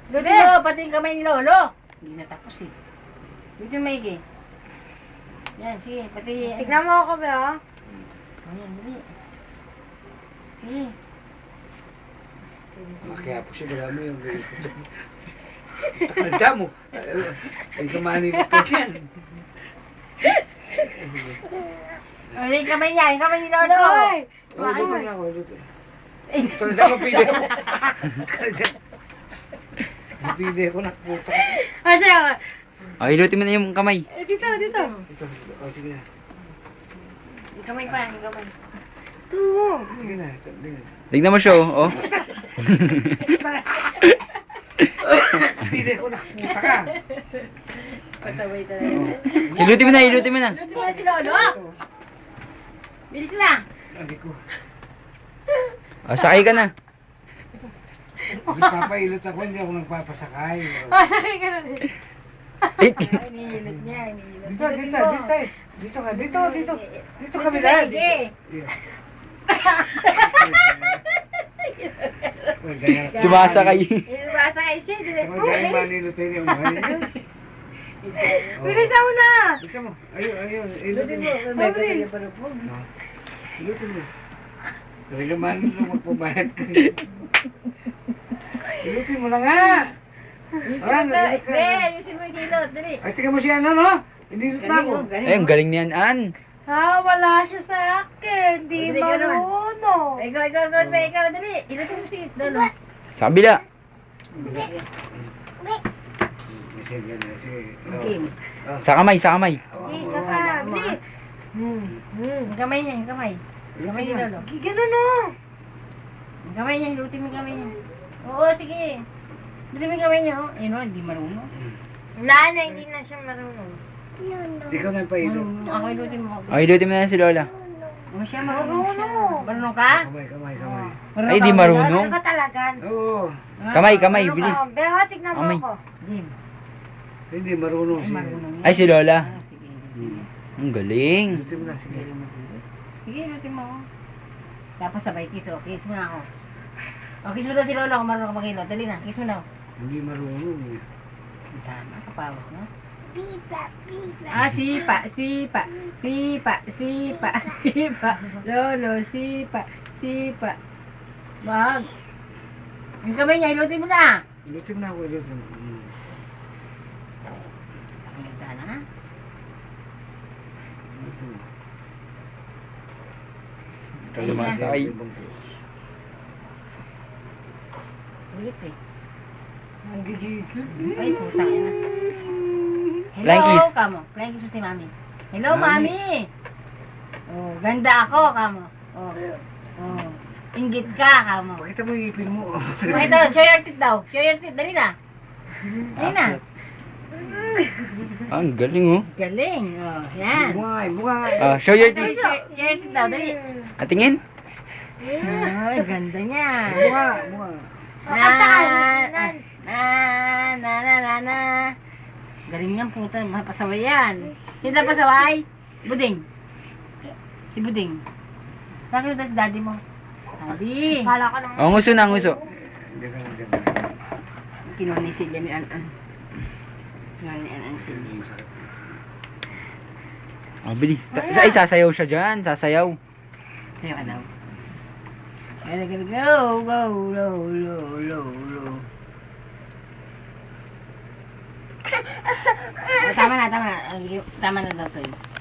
Luti mo, pati yung kamay ni Lolo. Hindi na tapos eh. Luti mo, Maigi. Yan, sige, pati... Tignan mo ako ba? Ayan, dali. Sige. Kaya po siya, wala mo yung takanda mo. Ay, kamani mo ka dyan. Ano yung kamay niya? Yung kamay ni Lolo. Ay! Oh, luto na ako, luto. Takanda mo, pili ako. Napili ako na, puta. Ah, sa'yo. Oh, hilutin mo na yung kamay. Dito. Ito, oh, sige na. Yung kamay pa, yung kamay. Ito mo. Sige na, ito, ganyan. Tignan mo siya, oh. Napili ako na, puta ka. Pasaway talaga. Hilutin mo na, hilutin mo na. Luti mo na si Lolo. Bilis na. Sabi ko, Oh, sakay ka na. nagpapailot ako, hindi ako nagpapasakay. Ah, sakay ka na din. Ay, Ay, iniinit niya, iniinit. Dito, dito, dito. Dito ka, dito. Dito kami lahat. sumasakay. Basta kayo siya. May galing manilutin yung mahal niya. Bilisan mo na. Bisa mo. Ayun. Luti Ilutin mo. mo. May kasi niya para po. Ilutin mo. Talaga man lang magpabayad ka. Ilutin mo na nga. Ayusin mo na. Hindi, ayusin mo yung kilot. Dali. Ay, tingnan mo siya, no? Inilot na ako. Ay, ang galing niyan, An. Ah, wala siya sa akin. Di Dali ka naman. marunong. Ikaw, dali. Ilutin mo si Lolo. Sa kabila. Sige. Okay. Sa kamay, sa kamay. Isa ka. Di. Yung kamay niya, yung kamay. Yung kamay ni Lolo. Gano'n no. Yung kamay niya, hilutin mo yung kamay niya. Oo, sige. Hilutin mo yung kamay niya, oh. Ayun, oh, hindi marunong. Wala na, hindi na siya marunong. Ikaw na pa ilot. Marunong. Ako hilutin mo. Oh, hilutin mo na si Lola. Oh, siya marunong siya. Marunong ka? Kamay. Marunong Ay, di ka? marunong. Ano ka talaga? Oo. Kamay, Marunong ka? bilis. Pero tignan mo Amay. ako. Jim. Hindi, marunong Ay, siya. marunong yan. Ay, si Lola. Ah, sige. Ang galing. Ilutin mo na, sige. Sige, hilutin mo. Tapos sabay kiss, oh. Kiss mo na ako. Oh, kiss mo daw si Lolo kung marunong ka mag-hilot. Dali na, kiss mo na. Hindi marunong. Tama, kapawas na. Ah, sipa. Lolo, sipa. Wag. Yung kamay niya, hilutin mo na. Ilutin mo na ako, ilutin mo. Hilota na. Ilutin mo. Sumasakay. Ulit eh. Ang gigigil. Ay, putang ina. Hello, Flying kiss. kamo. Flying kiss mo si Mami. Hello, Mami. Mami. Oh, ganda ako, kamo. Oh. Oh. Inggit ka, kamo. Pakita mo yung ipin mo. Pakita daw, share your teeth daw. Share your teeth, dali na. Dali na. Ang galing, oh. Galing. Oh, yan. Bungay. Ah, show your teeth. Share your teeth daw, dali. Atingin. Ay, ganda niya. Bunga. Na. Galing niyan, puta. Mapasaway yan. Sino pasaway? Buding. Si Buding. Bakit ito si daddy mo? Daddy. Kala ko lang. Oh, nguso na, nguso. Hindi ka maganda. Kinunisid yan ni An-An. Yan ni An-An siya. Oh, bilis. Ay, sasayaw siya dyan. Sasayaw. Sa'yo ka daw. Go. Tama na. Tama na daw to.